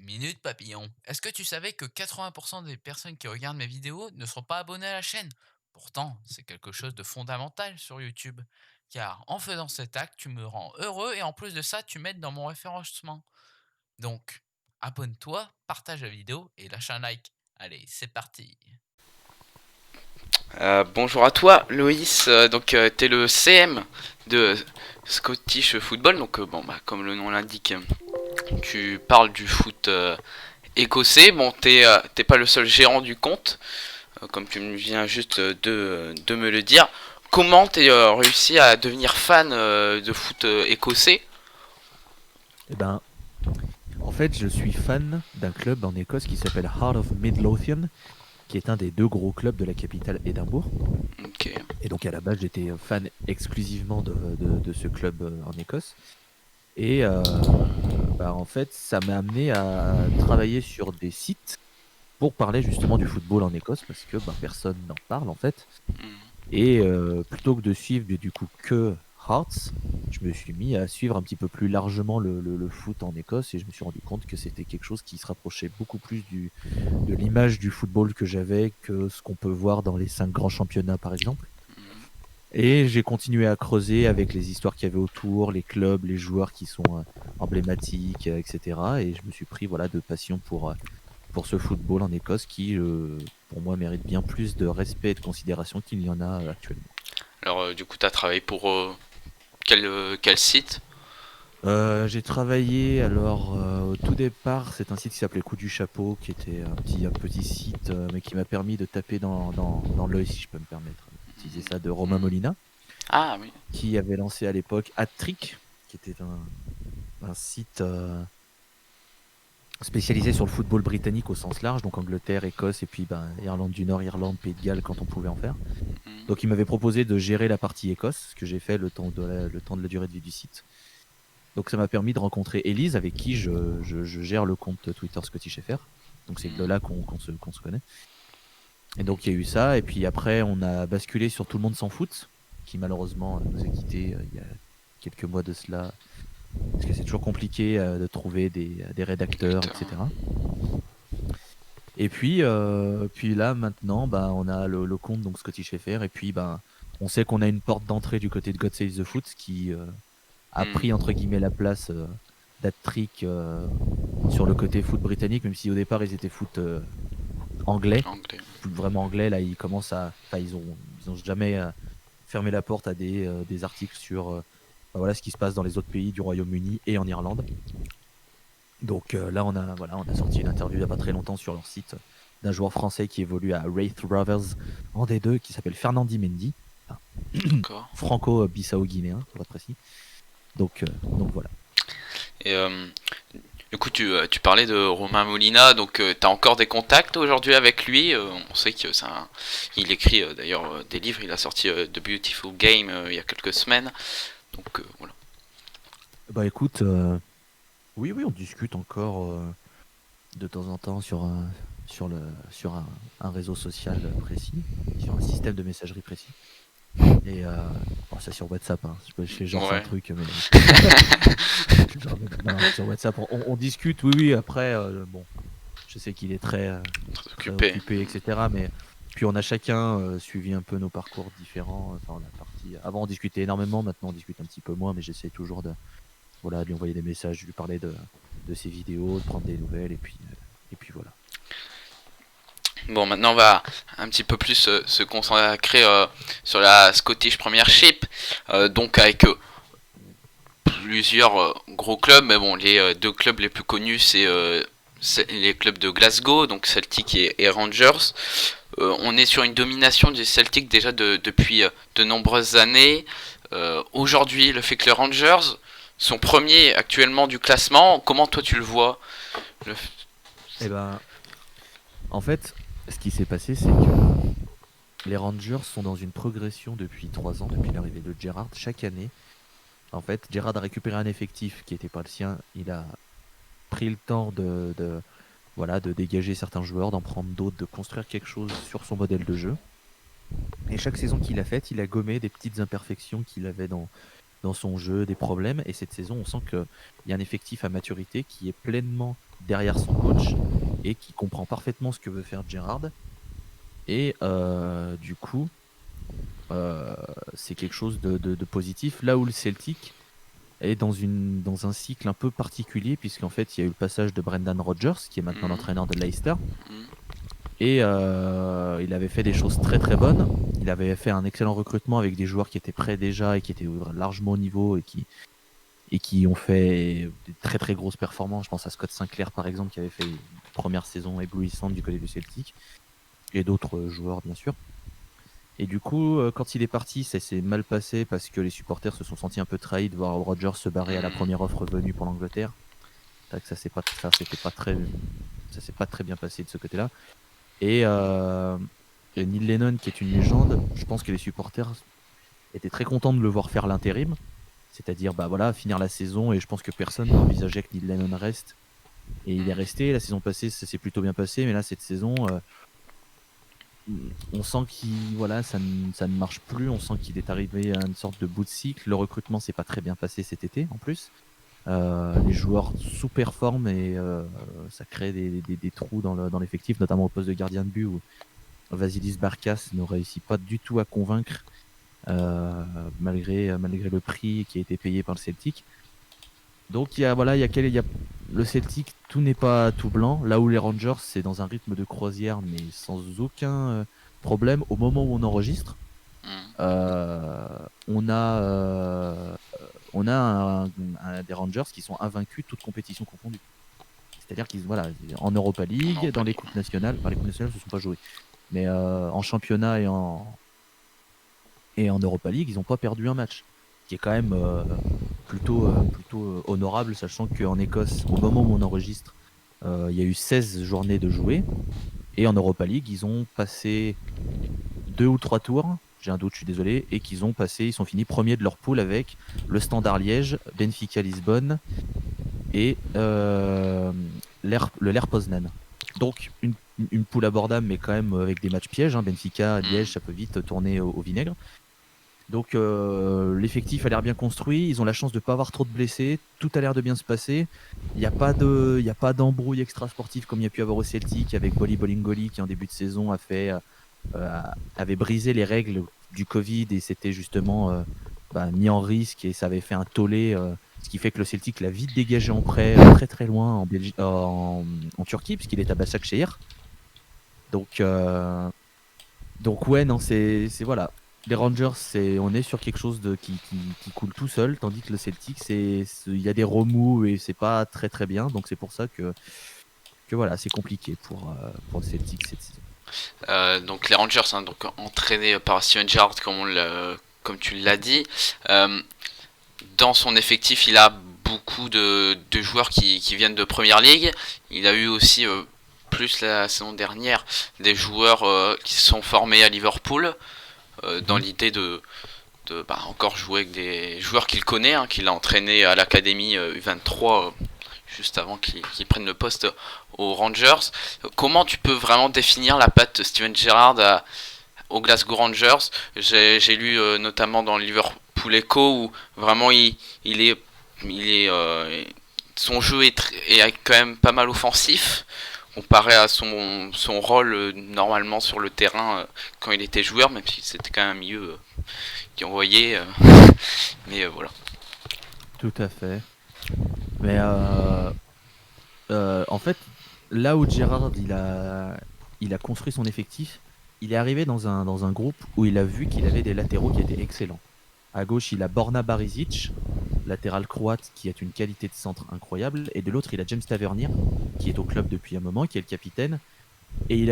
Minute papillon. Est-ce que tu savais que 80% des personnes qui regardent mes vidéos ne sont pas abonnées à la chaîne? Pourtant, c'est quelque chose de fondamental sur YouTube. Car en faisant cet acte, tu me rends heureux et en plus de ça, tu m'aides dans mon référencement. Donc, abonne-toi, partage la vidéo et lâche un like. Allez, c'est parti. Bonjour à toi, Loïs. T'es le CM de Scottish Football. Comme le nom l'indique, tu parles du foot écossais. Bon, t'es pas le seul gérant du compte, comme tu viens juste de me le dire. Comment t'es réussi à devenir fan de foot écossais? Eh ben, en fait, je suis fan d'un club en Écosse qui s'appelle Heart of Midlothian, qui est un des deux gros clubs de la capitale Édimbourg. Ok. Et donc, à la base, j'étais fan exclusivement de ce club en Écosse. Et en fait, ça m'a amené à travailler sur des sites pour parler justement du football en Écosse, parce que personne n'en parle en fait. Et plutôt que de suivre du coup que Hearts, je me suis mis à suivre un petit peu plus largement le foot en Écosse et je me suis rendu compte que c'était quelque chose qui se rapprochait beaucoup plus de l'image du football que j'avais que ce qu'on peut voir dans les 5 grands championnats par exemple. Et j'ai continué à creuser avec les histoires qu'il y avait autour, les clubs, les joueurs qui sont emblématiques, etc. Et je me suis pris voilà, de passion pour ce football en Écosse qui, pour moi, mérite bien plus de respect et de considération qu'il y en a actuellement. Alors, du coup, t'as travaillé pour quel site? J'ai travaillé alors au tout départ, c'est un site qui s'appelait Coup du Chapeau, qui était un petit site, mais qui m'a permis de taper dans l'œil, si je peux me permettre d'utiliser ça, de Romain Molina, Ah oui. qui avait lancé à l'époque Hat-Trick, qui était un site spécialisé sur le football britannique au sens large, donc Angleterre, Écosse, et puis Irlande du Nord, Irlande, Pays de Galles, quand on pouvait en faire. Donc il m'avait proposé de gérer la partie Écosse, ce que j'ai fait le temps de la durée de vie du site. Donc ça m'a permis de rencontrer Elise, avec qui je gère le compte Twitter Scottish FR. Donc c'est de là qu'on se connaît. Et donc il y a eu ça, et puis après on a basculé sur Tout le monde s'en fout, qui malheureusement nous a quittés il y a quelques mois de cela, parce que c'est toujours compliqué de trouver des rédacteurs, Acteur. etc. Et puis là maintenant, on a le compte donc Scottish FR, et puis on sait qu'on a une porte d'entrée du côté de God Save the Foot qui a pris entre guillemets la place d'Hat-Trick sur le côté foot britannique, même si au départ ils étaient foot anglais, Anglais. foot vraiment anglais. Là ils commencent enfin ils ont jamais fermé la porte à des articles sur voilà ce qui se passe dans les autres pays du Royaume-Uni et en Irlande. Donc là, on a sorti une interview il n'y a pas très longtemps sur leur site d'un joueur français qui évolue à Wraith Rovers en D2 qui s'appelle Fernandi Mendy, enfin, D'accord. franco-bissau-guinéen pour être précis. Donc voilà. Et du coup, tu parlais de Romain Molina, donc tu as encore des contacts aujourd'hui avec lui. On sait que il écrit d'ailleurs des livres. Il a sorti The Beautiful Game il y a quelques semaines. Voilà. Bah écoute, oui, oui, on discute encore de temps en temps sur un réseau social précis, sur un système de messagerie précis. Et bon, ça sur WhatsApp, hein. Je fais genre c'est un Ouais. truc, mais genre, non, sur WhatsApp, on discute, oui, oui. Après, bon, je sais qu'il est très, Très très occupé. occupé, etc. Mais puis on a chacun suivi un peu nos parcours différents. Enfin, avant on discutait énormément, maintenant on discute un petit peu moins, mais j'essaie toujours de lui envoyer des messages, de lui parler de ses vidéos, de prendre des nouvelles, et puis voilà. Bon, maintenant on va un petit peu plus se consacrer sur la Scottish Premiership, donc avec plusieurs gros clubs, mais bon, les deux clubs les plus connus, c'est les clubs de Glasgow, donc Celtic et Rangers. On est sur une domination du Celtic déjà depuis de nombreuses années. Aujourd'hui, le fait que les Rangers sont premiers actuellement du classement, comment toi tu le vois? le... Et en fait, ce qui s'est passé, c'est que les Rangers sont dans une progression depuis 3 ans, depuis l'arrivée de Gerrard. Chaque année, en fait, Gerrard a récupéré un effectif qui n'était pas le sien. Il a pris le temps voilà, de dégager certains joueurs, d'en prendre d'autres, de construire quelque chose sur son modèle de jeu. Et chaque saison qu'il a faite, il a gommé des petites imperfections qu'il avait dans son jeu, des problèmes. Et cette saison, on sent qu'il y a un effectif à maturité qui est pleinement derrière son coach et qui comprend parfaitement ce que veut faire Gerrard. Et du coup, c'est quelque chose de positif. Là où le Celtic est dans un cycle un peu particulier, puisqu'en fait, il y a eu le passage de Brendan Rodgers, qui est maintenant Mhm. l'entraîneur de Leicester. Mhm. Et il avait fait des choses très très bonnes. Il avait fait un excellent recrutement avec des joueurs qui étaient prêts déjà et qui étaient largement au niveau et qui ont fait des très très grosses performances. Je pense à Scott Sinclair par exemple, qui avait fait une première saison éblouissante du côté du Celtic, et d'autres joueurs bien sûr. Et du coup, quand il est parti, ça s'est mal passé parce que les supporters se sont sentis un peu trahis de voir Rodgers se barrer à la Mhm. première offre venue pour l'Angleterre. C'est vrai que ça s'est pas très bien passé de ce côté-là. Et, Neil Lennon, qui est une légende, je pense que les supporters étaient très contents de le voir faire l'intérim, c'est-à-dire bah voilà, finir la saison. Et je pense que personne n'envisageait que Neil Lennon reste. Et il est resté. La saison passée, ça s'est plutôt bien passé, mais là cette saison, on sent qu'il voilà, ça ne marche plus. On sent qu'il est arrivé à une sorte de bout de cycle. Le recrutement s'est pas très bien passé cet été en plus. Les joueurs sous-performent et ça crée des trous dans l'effectif, notamment au poste de gardien de but où Vasilis Barkas ne réussit pas du tout à convaincre, malgré le prix qui a été payé par le Celtic. Donc voilà, il y a le Celtic, tout n'est pas tout blanc. Là où les Rangers, c'est dans un rythme de croisière, mais sans aucun problème. Au moment où on enregistre, Mhm. euh, on a, euh, on a des Rangers qui sont invaincus, toutes compétitions confondues. C'est-à-dire qu'ils voilà, en Europa On League, en dans les panique. coupes nationales, enfin les coupes nationales ne se sont pas jouées, mais en championnat et en Europa League, ils n'ont pas perdu un match, ce qui est quand même plutôt honorable, sachant qu'en Écosse, au moment où on enregistre, il y a eu 16 journées de jouer, et en Europa League, ils ont passé 2 ou 3 tours, j'ai un doute, je suis désolé, et ils sont finis premiers de leur poule avec le Standard Liège, Benfica Lisbonne et le Ler Poznan. Donc une poule abordable, mais quand même avec des matchs pièges, hein. Benfica, Mhm. Liège, ça peut vite tourner au vinaigre. Donc l'effectif a l'air bien construit, ils ont la chance de ne pas avoir trop de blessés, tout a l'air de bien se passer. Il y a pas d'embrouille extra-sportive comme il y a pu avoir au Celtic avec Boli Bolingoli qui en début de saison avait brisé les règles du Covid et s'était justement mis en risque, et ça avait fait un tollé, ce qui fait que le Celtic l'a vite dégagé en prêt très très loin en Turquie puisqu'il est à Başakşehir. Donc ouais, non, c'est voilà. Les Rangers, on est sur quelque chose qui coule tout seul, tandis que le Celtic, il y a des remous et c'est pas très très bien. Donc c'est pour ça que voilà, c'est compliqué pour le Celtic cette saison. Donc les Rangers, hein, donc entraînés par Steven Gerrard, comme tu l'as dit. Euh, dans son effectif, il a beaucoup de joueurs qui viennent de Première Ligue. Il a eu aussi, plus la saison dernière, des joueurs qui se sont formés à Liverpool, dans Mhm. l'idée de encore jouer avec des joueurs qu'il connaît, hein, qu'il a entraîné à l'académie U23, juste avant qu'il prenne le poste aux Rangers. Comment tu peux vraiment définir la patte Steven Gerrard aux Glasgow Rangers? J'ai lu notamment dans le Liverpool Echo où vraiment il est, il est son jeu est quand même pas mal offensif comparé à son rôle normalement sur le terrain quand il était joueur, même si c'était quand même un milieu qui envoyait. Mais voilà. Tout à fait. Mais en fait, là où Gerrard il a construit son effectif, il est arrivé dans un groupe où il a vu qu'il avait des latéraux qui étaient excellents. À gauche, il a Borna Barizic, latéral croate qui a une qualité de centre incroyable. Et de l'autre, il a James Tavernier, qui est au club depuis un moment, qui est le capitaine. Et il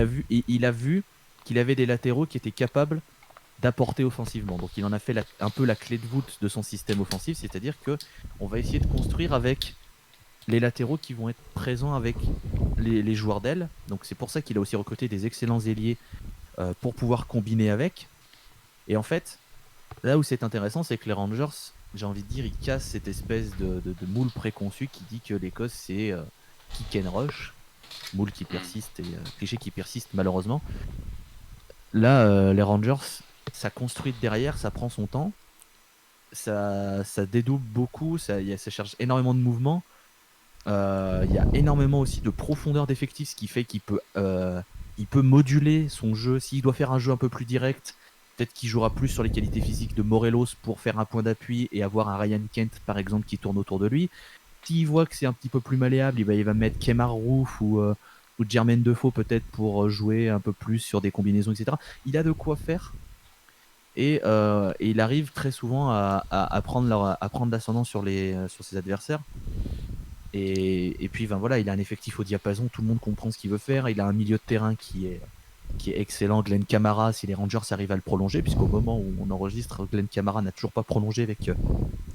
a vu qu'il avait des latéraux qui étaient capables d'apporter offensivement. Donc il en a fait un peu la clé de voûte de son système offensif, c'est-à-dire que on va essayer de construire avec les latéraux qui vont être présents avec les joueurs d'aile. Donc c'est pour ça qu'il a aussi recruté des excellents ailiers pour pouvoir combiner avec. Et en fait, là où c'est intéressant, c'est que les Rangers, j'ai envie de dire, ils cassent cette espèce de moule préconçu qui dit que l'Écosse, c'est kick and rush, moule qui Mm. persiste et cliché qui persiste malheureusement. Là, les Rangers, ça construit de derrière, ça prend son temps, ça dédouble beaucoup, ça cherche énormément de mouvements. Il y a énormément aussi de profondeur d'effectifs, ce qui fait il peut moduler son jeu. S'il doit faire un jeu un peu plus direct, peut-être qu'il jouera plus sur les qualités physiques de Morelos pour faire un point d'appui et avoir un Ryan Kent, par exemple, qui tourne autour de lui. S'il voit que c'est un petit peu plus malléable, il va mettre Kemar Roof ou Jermaine Defoe peut-être pour jouer un peu plus sur des combinaisons, etc. Il a de quoi faire. Et il arrive très souvent à prendre l'ascendant sur ses adversaires. Et puis, ben voilà, il a un effectif au diapason, tout le monde comprend ce qu'il veut faire. Il a un milieu de terrain qui est excellent. Glenn Kamara, si les Rangers arrivent à le prolonger, puisqu'au moment où on enregistre, Glenn Kamara n'a toujours pas prolongé avec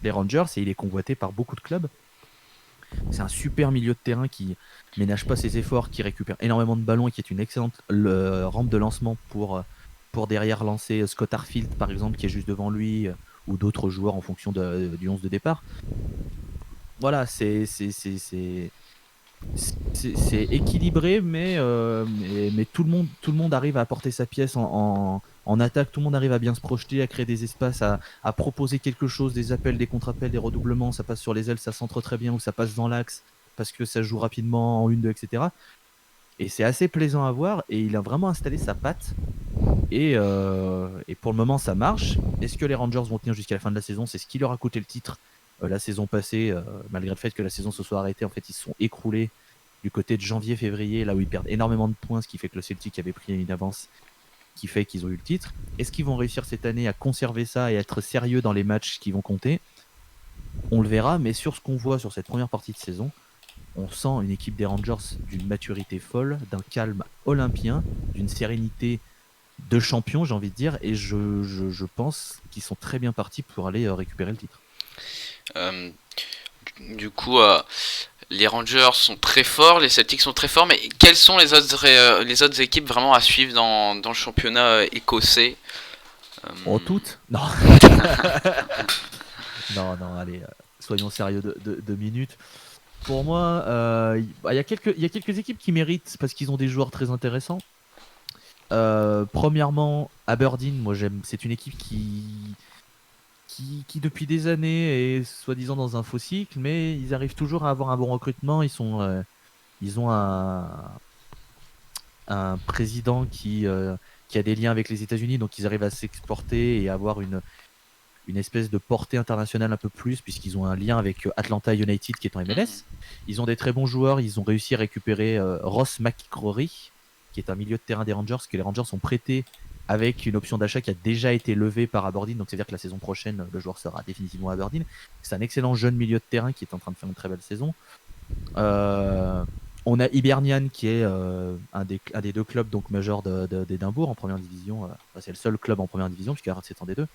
les Rangers et il est convoité par beaucoup de clubs. C'est un super milieu de terrain qui ménage pas ses efforts, qui récupère énormément de ballons et qui est une excellente rampe de lancement pour derrière lancer Scott Arfield, par exemple, qui est juste devant lui, ou d'autres joueurs en fonction du 11 de départ. Voilà, c'est équilibré, mais tout le monde arrive à apporter sa pièce en attaque. Tout le monde arrive à bien se projeter, à créer des espaces, à proposer quelque chose, des appels, des contre-appels, des redoublements. Ça passe sur les ailes, ça centre très bien, ou ça passe dans l'axe parce que ça joue rapidement en 1-2, etc. Et c'est assez plaisant à voir. Et il a vraiment installé sa patte. Et pour le moment, ça marche. Est-ce que les Rangers vont tenir jusqu'à la fin de la saison? C'est ce qui leur a coûté le titre la saison passée, malgré le fait que la saison se soit arrêtée. En fait, ils se sont écroulés du côté de janvier-février, là où ils perdent énormément de points, ce qui fait que le Celtic avait pris une avance qui fait qu'ils ont eu le titre. Est-ce qu'ils vont réussir cette année à conserver ça et être sérieux dans les matchs qui vont compter? On le verra, mais sur ce qu'on voit sur cette première partie de saison, on sent une équipe des Rangers d'une maturité folle, d'un calme olympien, d'une sérénité de champion, j'ai envie de dire, et je pense qu'ils sont très bien partis pour aller récupérer le titre. Euh, du coup, les Rangers sont très forts, les Celtics sont très forts, mais quelles sont les autres équipes vraiment à suivre dans le championnat écossais? Oh, toutes? Non. Non, allez, soyons sérieux de minutes. Pour moi, il y a quelques équipes qui méritent parce qu'ils ont des joueurs très intéressants. Premièrement, Aberdeen, moi j'aime, c'est une équipe qui depuis des années est soi-disant dans un faux cycle, mais ils arrivent toujours à avoir un bon recrutement. Ils ont un président qui a des liens avec les États-Unis, donc ils arrivent à s'exporter et avoir une espèce de portée internationale un peu plus, puisqu'ils ont un lien avec Atlanta United qui est en MLS. Ils ont des très bons joueurs, ils ont réussi à récupérer Ross McCrory, qui est un milieu de terrain des Rangers, que les Rangers ont prêté avec une option d'achat qui a déjà été levée par Aberdeen, donc c'est-à-dire que la saison prochaine, le joueur sera définitivement à Aberdeen. C'est un excellent jeune milieu de terrain qui est en train de faire une très belle saison. On a Hibernian qui est un des deux clubs donc majeurs d'Édimbourg en première division. Enfin, c'est le seul club en première division puisqu'il y a c'est en D2.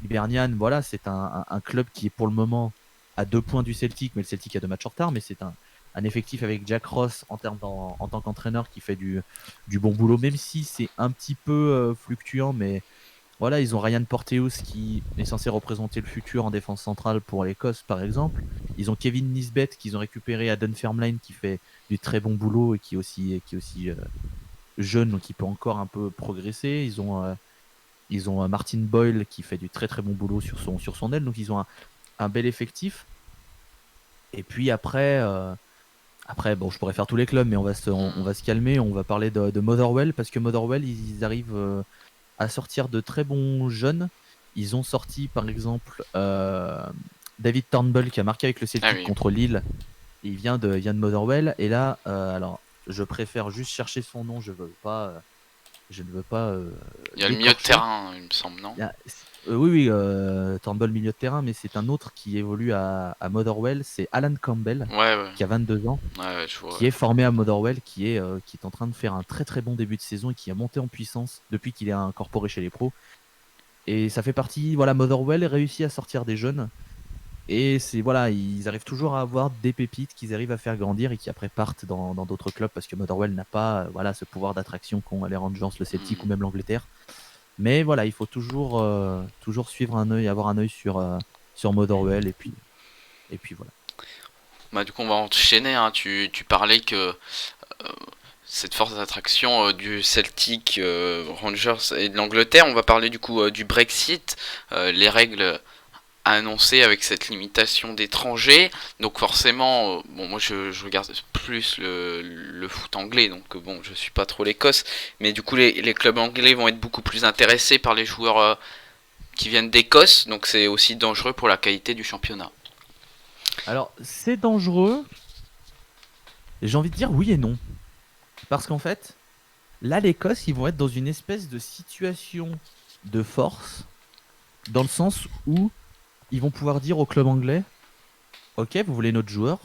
Hibernian, voilà, c'est un club qui est pour le moment à 2 points du Celtic, mais le Celtic a 2 matchs en retard, mais c'est un effectif avec Jack Ross en tant qu'entraîneur qui fait du bon boulot, même si c'est un petit peu fluctuant, mais voilà, ils ont Ryan Porteous qui est censé représenter le futur en défense centrale pour l'Écosse, par exemple. Ils ont Kevin Nisbet qu'ils ont récupéré à Dunfermline qui fait du très bon boulot et qui est aussi jeune, donc il peut encore un peu progresser. Ils ont Martin Boyle qui fait du très très bon boulot sur son aile, donc ils ont un bel effectif. Et puis après, bon, je pourrais faire tous les clubs, mais on va se calmer. On va parler de Motherwell parce que Motherwell, ils arrivent à sortir de très bons jeunes. Ils ont sorti par exemple David Turnbull qui a marqué avec le Celtic contre Lille. Il vient de Motherwell. Et là, alors, je préfère juste chercher son nom. Je ne veux pas. Il y a le milieu de terrain, il me semble, non? Oui, Turnbull milieu de terrain, mais c'est un autre qui évolue à Motherwell. C'est Alan Campbell, qui a 22 ans, qui est formé à Motherwell, qui est en train de faire un très très bon début de saison et qui a monté en puissance depuis qu'il est incorporé chez les pros. Et ça fait partie, voilà, Motherwell réussit à sortir des jeunes. Et voilà, ils arrivent toujours à avoir des pépites qu'ils arrivent à faire grandir et qui après partent dans d'autres clubs parce que Motherwell n'a pas voilà, ce pouvoir d'attraction qu'ont les Rangers, le Celtic ou même l'Angleterre. Mais voilà, il faut toujours suivre un œil, avoir un œil sur Motherwell et puis voilà. Bah, du coup, on va enchaîner. Hein. Tu parlais que cette force d'attraction du Celtic, Rangers et de l'Angleterre. On va parler du coup du Brexit, les règles annoncé avec cette limitation d'étrangers. Donc forcément, bon, moi je regarde plus le foot anglais, donc bon, je suis pas trop l'Écosse, mais du coup les clubs anglais vont être beaucoup plus intéressés par les joueurs qui viennent d'Écosse, donc c'est aussi dangereux pour la qualité du championnat. Alors, c'est dangereux. J'ai envie de dire oui et non. Parce qu'en fait, là, l'Écosse, ils vont être dans une espèce de situation de force, dans le sens où ils vont pouvoir dire au club anglais, ok, vous voulez notre joueur,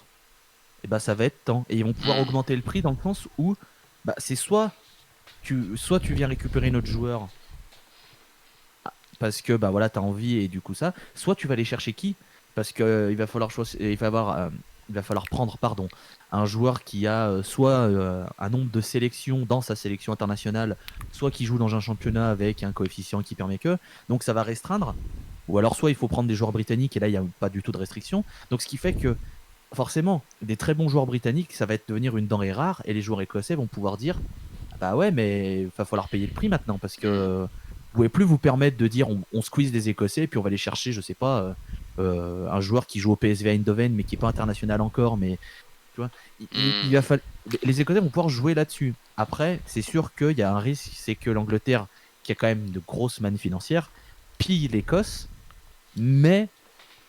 et bah ça va être tant. Et ils vont pouvoir Hmm. augmenter le prix dans le sens où bah, c'est soit tu viens récupérer notre joueur parce que bah voilà, t'as envie et du coup ça, soit tu vas aller chercher qui? Parce que il va falloir choisir, il va falloir prendre pardon, un joueur qui a soit un nombre de sélections dans sa sélection internationale, soit qui joue dans un championnat avec un coefficient qui permet que. Donc ça va restreindre. Ou alors soit il faut prendre des joueurs britanniques et là il n'y a pas du tout de restriction. Donc ce qui fait que forcément, des très bons joueurs britanniques, ça va devenir une denrée rare et les joueurs écossais vont pouvoir dire ah bah ouais, mais il va falloir payer le prix maintenant parce que vous pouvez plus vous permettre de dire on squeeze des Écossais et puis on va aller chercher, je sais pas, un joueur qui joue au PSV Eindhoven mais qui est pas international encore, mais tu vois, il Hmm. va falloir les Écossais vont pouvoir jouer là-dessus. Après, c'est sûr qu'il y a un risque, c'est que l'Angleterre, qui a quand même de grosses mannes financières, pille l'Écosse, mais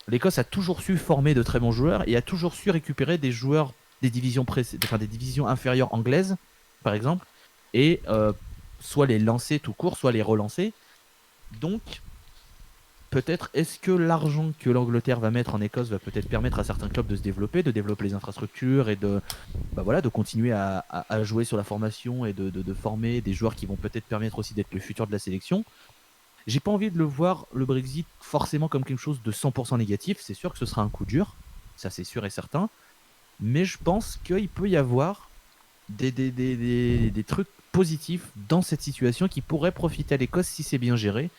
l'Écosse a toujours su former de très bons joueurs et a toujours su récupérer des joueurs des divisions, enfin, des divisions inférieures anglaises, par exemple, et soit les lancer tout court, soit les relancer. Donc, peut-être est-ce que l'argent que l'Angleterre va mettre en Écosse va peut-être permettre à certains clubs de développer les infrastructures et bah voilà, de continuer à jouer sur la formation et de former des joueurs qui vont peut-être permettre aussi d'être le futur de la sélection. J'ai pas envie de le voir, le Brexit, forcément comme quelque chose de 100% négatif. C'est sûr que ce sera un coup dur, ça c'est sûr et certain. Mais je pense qu'il peut y avoir des trucs positifs dans cette situation qui pourraient profiter à l'Écosse si c'est bien géré.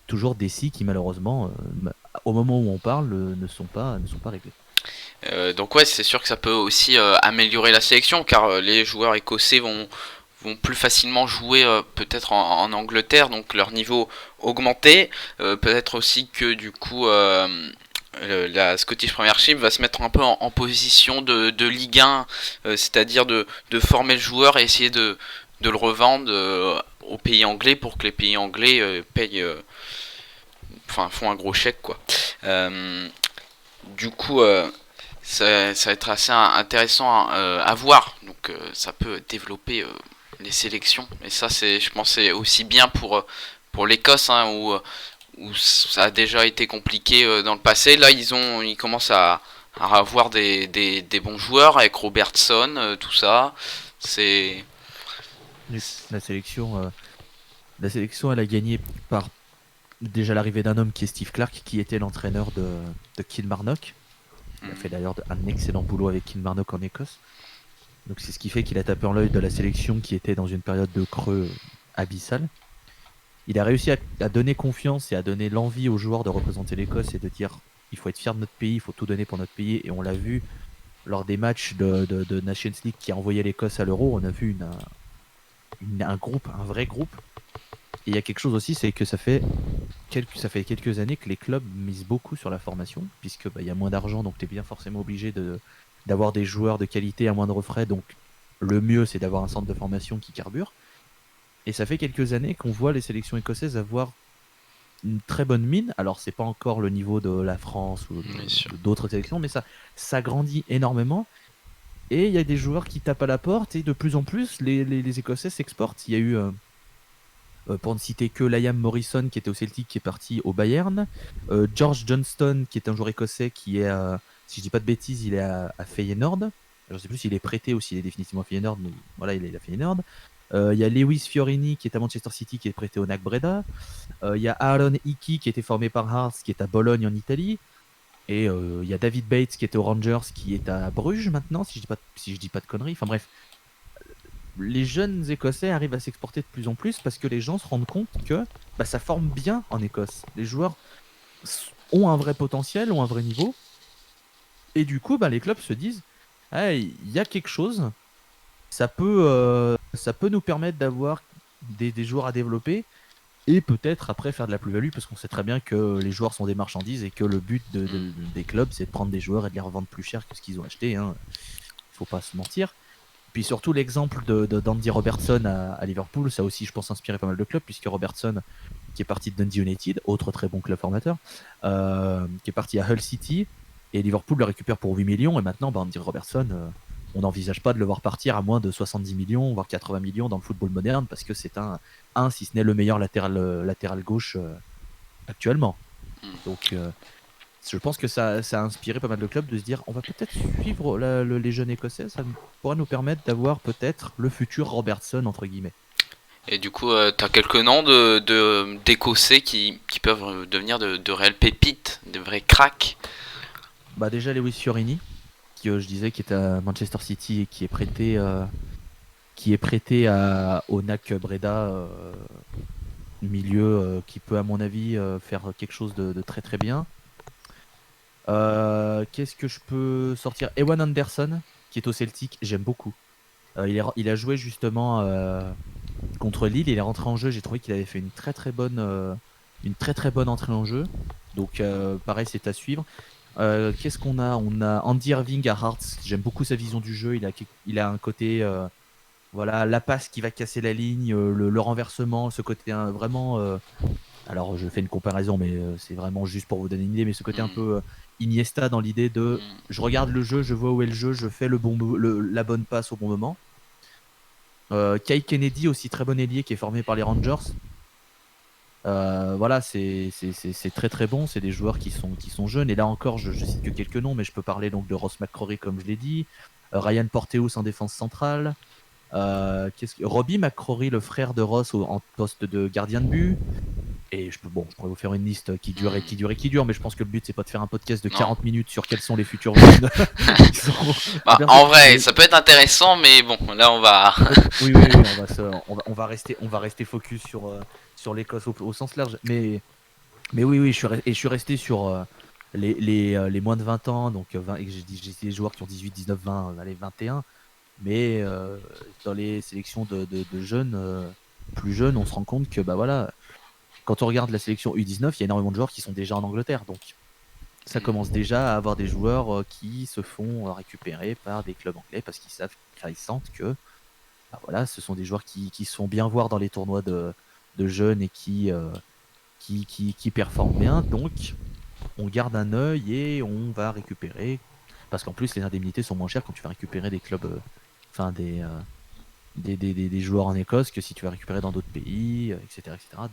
Toujours des si qui malheureusement, au moment où on parle, ne sont pas réglés. Donc ouais, c'est sûr que ça peut aussi améliorer la sélection, car les joueurs écossais vont plus facilement jouer peut-être en Angleterre, donc leur niveau augmenté. Peut-être aussi que du coup la Scottish Premiership va se mettre un peu en position de Ligue 1, c'est-à-dire de former le joueur et essayer de le revendre aux pays anglais pour que les pays anglais payent, enfin font un gros chèque quoi. Euh, du coup, ça va être assez intéressant à voir. Donc ça peut développer les sélections. Et ça, je pense, c'est aussi bien pour l'Écosse, hein, où ça a déjà été compliqué dans le passé. Là, ils commencent à avoir des bons joueurs avec Robertson, tout ça. C'est La sélection, la sélection, elle a gagné par déjà l'arrivée d'un homme qui est Steve Clark, qui était l'entraîneur de Kilmarnock. Il a fait d'ailleurs un excellent boulot avec Kilmarnock en Écosse. Donc c'est ce qui fait qu'il a tapé en l'œil de la sélection qui était dans une période de creux abyssal. Il a réussi à donner confiance et à donner l'envie aux joueurs de représenter l'Écosse et de dire il faut être fier de notre pays, il faut tout donner pour notre pays. Et on l'a vu lors des matchs de Nations League qui a envoyé l'Écosse à l'Euro. On a vu un groupe, un vrai groupe. Et il y a quelque chose aussi, c'est que ça fait quelques années que les clubs misent beaucoup sur la formation, puisque bah, y a moins d'argent, donc tu es bien forcément obligé d'avoir des joueurs de qualité à moindre frais. Donc le mieux, c'est d'avoir un centre de formation qui carbure. Et ça fait quelques années qu'on voit les sélections écossaises avoir une très bonne mine. Alors, c'est pas encore le niveau de la France ou bien sûr. d'autres sélections, mais ça grandit énormément. Et il y a des joueurs qui tapent à la porte, et de plus en plus, les Écossais s'exportent. Il y a eu, pour ne citer que Liam Morrison, qui était au Celtic, qui est parti au Bayern. George Johnston, qui est un joueur écossais, qui est, si je dis pas de bêtises, il est à Feyenoord. Je ne sais plus s'il est prêté ou s'il est définitivement à Feyenoord, mais voilà, il est à Feyenoord. Il y a Lewis Fiorini, qui est à Manchester City, qui est prêté au NAC Breda. Il y a Aaron Hickey, qui était formé par Hearts, qui est à Bologne en Italie. Et il y a David Bates, qui était aux Rangers, qui est à Bruges maintenant, si je dis pas de conneries. Enfin bref, les jeunes Écossais arrivent à s'exporter de plus en plus parce que les gens se rendent compte que bah, ça forme bien en Écosse. Les joueurs ont un vrai potentiel, ont un vrai niveau. Et du coup, bah, les clubs se disent, ah, il y a quelque chose, ça peut nous permettre d'avoir des joueurs à développer. et peut-être après faire de la plus-value, parce qu'on sait très bien que les joueurs sont des marchandises et que le but des clubs, c'est de prendre des joueurs et de les revendre plus cher que ce qu'ils ont acheté, hein. Faut pas se mentir. Puis surtout l'exemple d'Andy Robertson à Liverpool, ça aussi je pense inspiré pas mal de clubs, puisque Robertson, qui est parti de Dundee United, autre très bon club formateur, qui est parti à Hull City, et Liverpool le récupère pour 8 millions, et maintenant Andy Robertson, on n'envisage pas de le voir partir à moins de 70 millions, voire 80 millions dans le football moderne, parce que c'est si ce n'est le meilleur latéral gauche actuellement. Donc je pense que ça a inspiré pas mal de clubs de se dire on va peut-être suivre les jeunes écossais, ça pourra nous permettre d'avoir peut-être le futur Robertson entre guillemets. Et du coup, t'as quelques noms d'écossais qui peuvent devenir de réelles pépites, de vrais cracks. Bah déjà Lewis Fiorini, qui je disais qui est à Manchester City et qui est prêté au NAC Breda, milieu qui peut à mon avis faire quelque chose de très très bien. Qu'est-ce que je peux sortir? Ewan Anderson, qui est au Celtic, j'aime beaucoup. Il a joué justement contre Lille, il est rentré en jeu. J'ai trouvé qu'il avait fait une très très bonne entrée en jeu. Donc pareil, c'est à suivre. Qu'est-ce qu'on a? On a Andy Irving à Hearts. J'aime beaucoup sa vision du jeu. Il a un côté, voilà, la passe qui va casser la ligne, le renversement, ce côté vraiment. Alors je fais une comparaison, mais c'est vraiment juste pour vous donner une idée. Mais ce côté un peu Iniesta dans l'idée de je regarde le jeu, je vois où est le jeu, je fais la bonne passe au bon moment. Kai Kennedy, aussi très bon ailier, qui est formé par les Rangers. Voilà, c'est très très bon. C'est des joueurs qui sont jeunes. Et là encore, je cite que quelques noms, mais je peux parler donc de Ross McCrory, comme je l'ai dit. Ryan Porteous en défense centrale. Robbie McCrory, le frère de Ross, en poste de gardien de but. Et je pourrais vous faire une liste qui dure, mais je pense que le but c'est pas de faire un podcast de 40 minutes sur quels sont les futurs jeunes. Bah, en vrai, ça peut être intéressant, mais bon, là on va. Oui, on va rester focus sur l'Écosse au sens large. Mais oui, je suis resté sur les moins de 20 ans, donc j'ai dit des joueurs qui ont 18, 19, 20, allez, 21. Mais dans les sélections de jeunes, plus jeunes, on se rend compte que bah voilà. Quand on regarde la sélection U19, il y a énormément de joueurs qui sont déjà en Angleterre. Donc, ça commence déjà à avoir des joueurs qui se font récupérer par des clubs anglais parce qu'ils sentent que bah voilà, ce sont des joueurs qui se font bien voir dans les tournois de jeunes et qui performent bien. Donc, on garde un œil et on va récupérer. Parce qu'en plus, les indemnités sont moins chères quand tu vas récupérer des clubs, des joueurs en Écosse que si tu vas récupérer dans d'autres pays, etc., etc.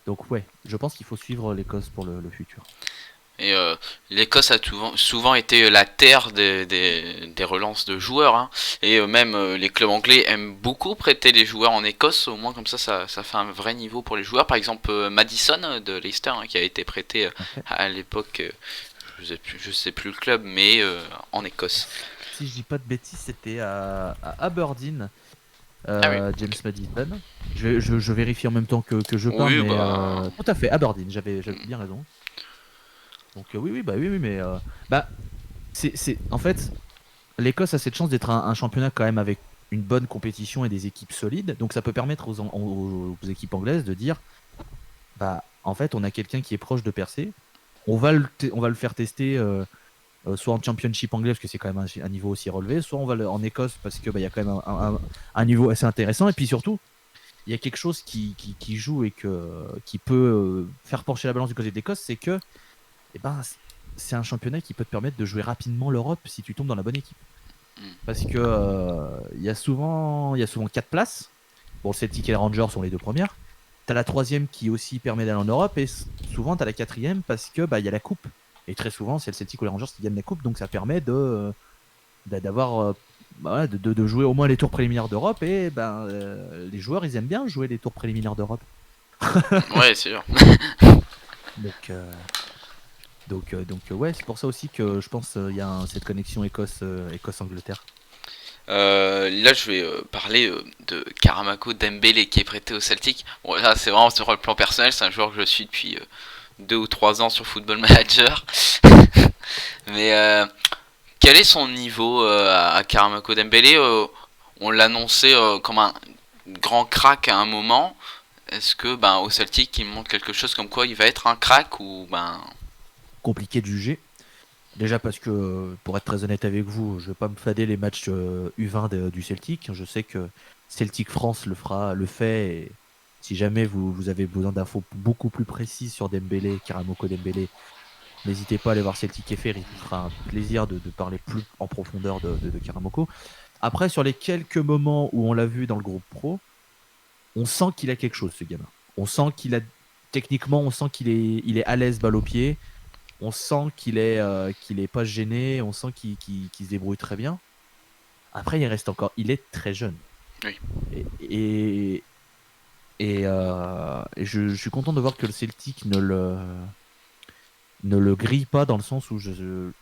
Donc ouais, je pense qu'il faut suivre l'Écosse pour le futur. Et l'Écosse a souvent été la terre des relances de joueurs, hein. Et même les clubs anglais aiment beaucoup prêter les joueurs en Écosse, au moins comme ça fait un vrai niveau pour les joueurs. Par exemple Madison de Leicester, hein, qui a été prêté à l'époque, je sais plus le club, mais en Écosse. Si je dis pas de bêtises, c'était à Aberdeen. Ah oui. James Madison. Je vérifie en même temps que je parle, Oui, mais bah. tout à fait, Aberdeen, j'avais bien raison. Donc oui, mais en fait, l'Écosse a cette chance d'être un championnat quand même avec une bonne compétition et des équipes solides. Donc ça peut permettre aux équipes anglaises de dire, bah en fait, on a quelqu'un qui est proche de percer. On va le faire tester. Soit en championship anglais parce que c'est quand même un niveau aussi relevé, soit on va en Écosse parce que il y a quand même un niveau assez intéressant, et puis surtout il y a quelque chose qui joue et qui peut faire pencher la balance du côté de l'Écosse, c'est que c'est un championnat qui peut te permettre de jouer rapidement l'Europe si tu tombes dans la bonne équipe, parce que il y a souvent 4 places. Bon, le Celtic et les Rangers sont les deux premières. T'as la troisième qui aussi permet d'aller en Europe, et souvent t'as la quatrième parce que il y a la coupe. Et très souvent, c'est le Celtic ou les Rangers qui gagnent la coupe, donc ça permet d'avoir de jouer au moins les tours préliminaires d'Europe. Et les joueurs, ils aiment bien jouer les tours préliminaires d'Europe. Ouais, c'est sûr. Donc ouais, c'est pour ça aussi que je pense il y a cette connexion Écosse-Angleterre. Là, je vais parler de Karamako Dembélé qui est prêté au Celtic. Bon, là, c'est vraiment sur le plan personnel, c'est un joueur que je suis depuis 2 ou 3 ans sur Football Manager. Mais quel est son niveau à Karamako Dembélé? On l'annonçait comme un grand crack à un moment. est-ce que ben au Celtic il me montre quelque chose comme quoi il va être un crack ou ben Compliqué de juger. Déjà parce que, pour être très honnête avec vous, je vais pas me fader les matchs U20 du Celtic. Je sais que Celtic France le fait. Et si jamais vous avez besoin d'infos beaucoup plus précises sur Dembélé, Karamoko Dembélé, n'hésitez pas à aller voir Celtic FR. Il vous fera un plaisir de parler plus en profondeur de Karamoko. Après, sur les quelques moments où on l'a vu dans le groupe pro, on sent qu'il a quelque chose, ce gamin. On sent qu'il a techniquement, on sent qu'il est à l'aise balle au pied. On sent qu'il est pas gêné, on sent qu'il se débrouille très bien. Après, il est très jeune. oui. Et, et, et je suis content de voir que le Celtic ne le grille pas dans le sens où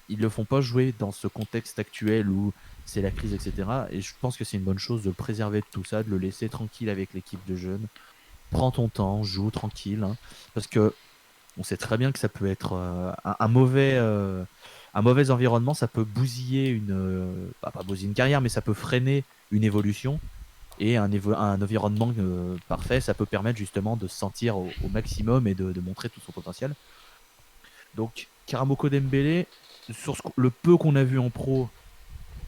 ils le font pas jouer dans ce contexte actuel où c'est la crise, etc. Et je pense que c'est une bonne chose de le préserver de tout ça, de le laisser tranquille avec l'équipe de jeunes. Prends ton temps, joue tranquille, hein, parce que on sait très bien que ça peut être un mauvais environnement, ça peut bousiller pas bousiller une carrière, mais ça peut freiner une évolution. Et un environnement parfait, ça peut permettre justement de se sentir au maximum et de montrer tout son potentiel. Donc, Karamoko Dembélé, sur le peu qu'on a vu en pro,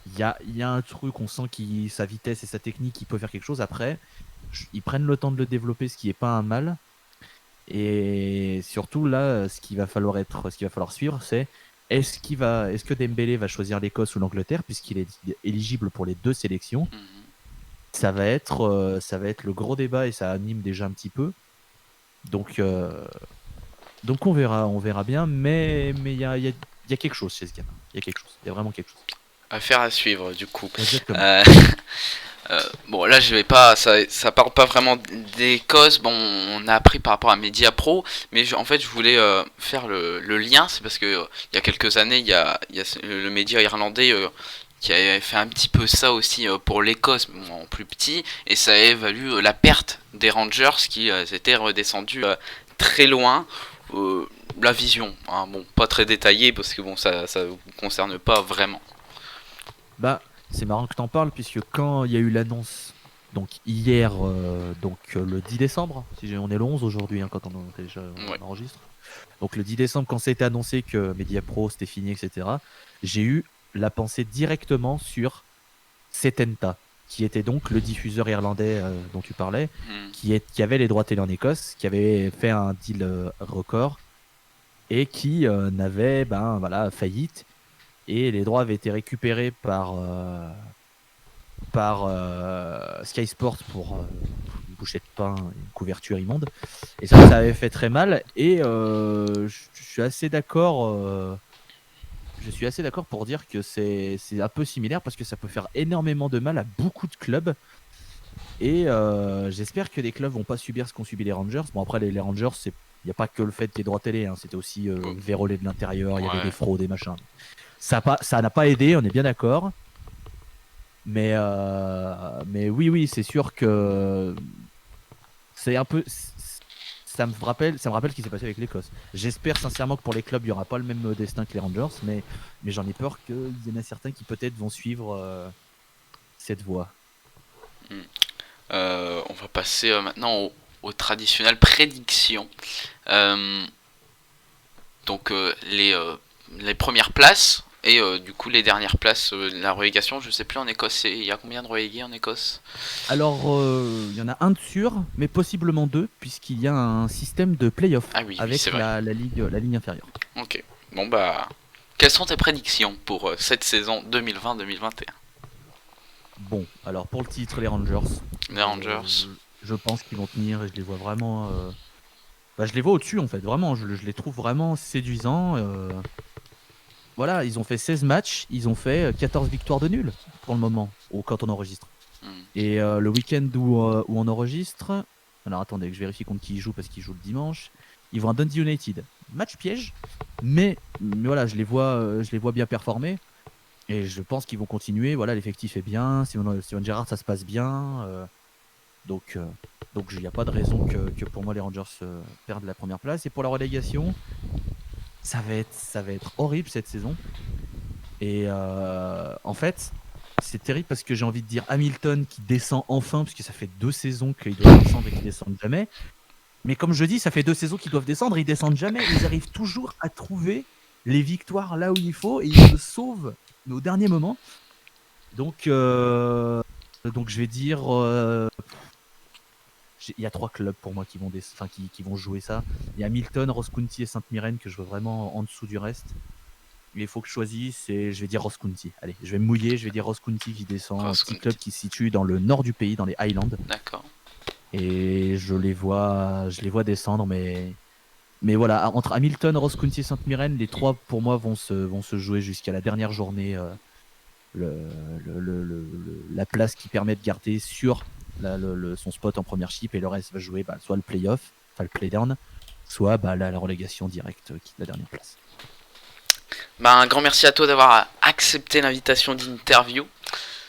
il y a un truc, on sent sa vitesse et sa technique, il peut faire quelque chose. Après, ils prennent le temps de le développer, ce qui n'est pas un mal. Et surtout, là, ce qu'il va falloir suivre, c'est est-ce que Dembélé va choisir l'Écosse ou l'Angleterre, puisqu'il est éligible pour les deux sélections. Mhm. Ça va être le gros débat et ça anime déjà un petit peu. Donc on verra bien, mais il y a quelque chose chez ce gamin. Il y a quelque chose, il y a vraiment quelque chose. Affaire à suivre du coup. Exactement. Euh, bon là je vais pas, ça parle pas vraiment des causes. Bon on a appris par rapport à Media Pro, mais en fait je voulais faire le lien, c'est parce que il y a quelques années il y a le média irlandais qui avait fait un petit peu ça aussi pour l'Écosse, bon, en plus petit, et ça a évalué la perte des Rangers qui étaient redescendus très loin. La vision, hein, bon pas très détaillé parce que bon ça vous concerne pas vraiment. Bah, c'est marrant que t'en parles, puisque quand il y a eu l'annonce, donc hier, le 10 décembre, on est le 11 aujourd'hui, hein, quand Ouais. on enregistre. Donc le 10 décembre, quand c'était annoncé que Mediapro c'était fini, etc., j'ai eu la pensée directement sur Setenta, qui était donc le diffuseur irlandais dont tu parlais, Hmm. qui avait les droits télé en Écosse, qui avait fait un deal record et qui n'avait voilà, faillite. Et les droits avaient été récupérés par Sky Sports pour une bouchée de pain, une couverture immonde. Et ça avait fait très mal. Et je suis assez d'accord. Je suis assez d'accord pour dire que c'est un peu similaire parce que ça peut faire énormément de mal à beaucoup de clubs. Et j'espère que les clubs vont pas subir ce qu'ont subi les Rangers. Bon, après, les Rangers, il n'y a pas que le fait qu'il y ait droit télé, hein, c'était aussi Bon, vérolé de l'intérieur, il y avait des ouais. fraudes et machin. Ça n'a pas aidé, on est bien d'accord. Mais oui, oui, c'est sûr que c'est un peu. Ça me rappelle ce qui s'est passé avec l'Écosse. J'espère sincèrement que pour les clubs, il n'y aura pas le même destin que les Rangers, mais j'en ai peur qu'il y en a certains qui peut-être vont suivre cette voie. Hmm. On va passer maintenant aux traditionnelles prédictions. Euh, donc les premières places et du coup les dernières places, la relégation, je sais plus en Écosse, il y a combien de relégués en Écosse? Alors, il y en a un de sûr, mais possiblement deux, puisqu'il y a un système de play-off Ah oui, oui, c'est avec vrai. la ligne inférieure. Ok. Bon bah, quelles sont tes prédictions pour cette saison 2020-2021? Bon, alors pour le titre, les Rangers, Les Rangers. je pense qu'ils vont tenir et je les vois vraiment. Je les vois au-dessus en fait, vraiment. Je les trouve vraiment séduisants. Voilà, ils ont fait 16 matchs, ils ont fait 14 victoires de nul pour le moment, quand on enregistre. Hmm. Et le week-end où on enregistre, alors attendez que je vérifie contre qui ils jouent parce qu'ils jouent le dimanche. Ils vont à Dundee United. Match piège, mais voilà, je les vois bien performer. Et je pense qu'ils vont continuer. Voilà, l'effectif est bien. Steven Gerrard, ça se passe bien. Donc, euh, donc il n'y a pas de raison que pour moi les Rangers perdent la première place. Et pour la relégation, ça va être horrible cette saison. Et en fait, c'est terrible parce que j'ai envie de dire Hamilton qui descend enfin, parce que ça fait 2 saisons qu'ils doivent descendre et qu'ils descendent jamais. Mais comme je dis, ça fait 2 saisons qu'ils doivent descendre et ils descendent jamais. Ils arrivent toujours à trouver les victoires là où il faut et ils se sauvent mais au dernier moment. Donc je vais dire, il y a 3 clubs pour moi qui vont, qui vont jouer ça. Il y a Hamilton, Ross-County et Sainte-Myrène que je veux vraiment en dessous du reste. Mais il faut que je choisisse et je vais dire Ross-County. Allez, je vais me mouiller, je vais dire Ross-County qui descend, un petit club qui se situe dans le nord du pays, dans les Highlands. D'accord. Et je les vois descendre, mais voilà, entre Hamilton, Ross-County et Sainte-Myrène, les 3 pour moi vont se jouer jusqu'à la dernière journée. La place qui permet de garder sur son spot en première chip, et le reste va jouer soit le playoff, enfin le playdown, soit la relégation directe qui est la dernière place. Un grand merci à toi d'avoir accepté l'invitation d'interview.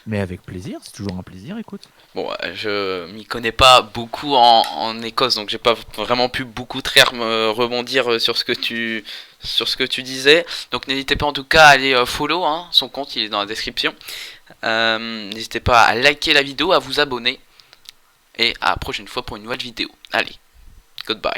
Mais avec plaisir, c'est toujours un plaisir, écoute. Bon, je m'y connais pas beaucoup en Écosse, donc j'ai pas vraiment pu beaucoup rebondir sur ce que tu disais. Donc n'hésitez pas en tout cas à aller follow son compte, il est dans la description. N'hésitez pas à liker la vidéo, à vous abonner. Et à la prochaine fois pour une nouvelle vidéo. Allez, goodbye.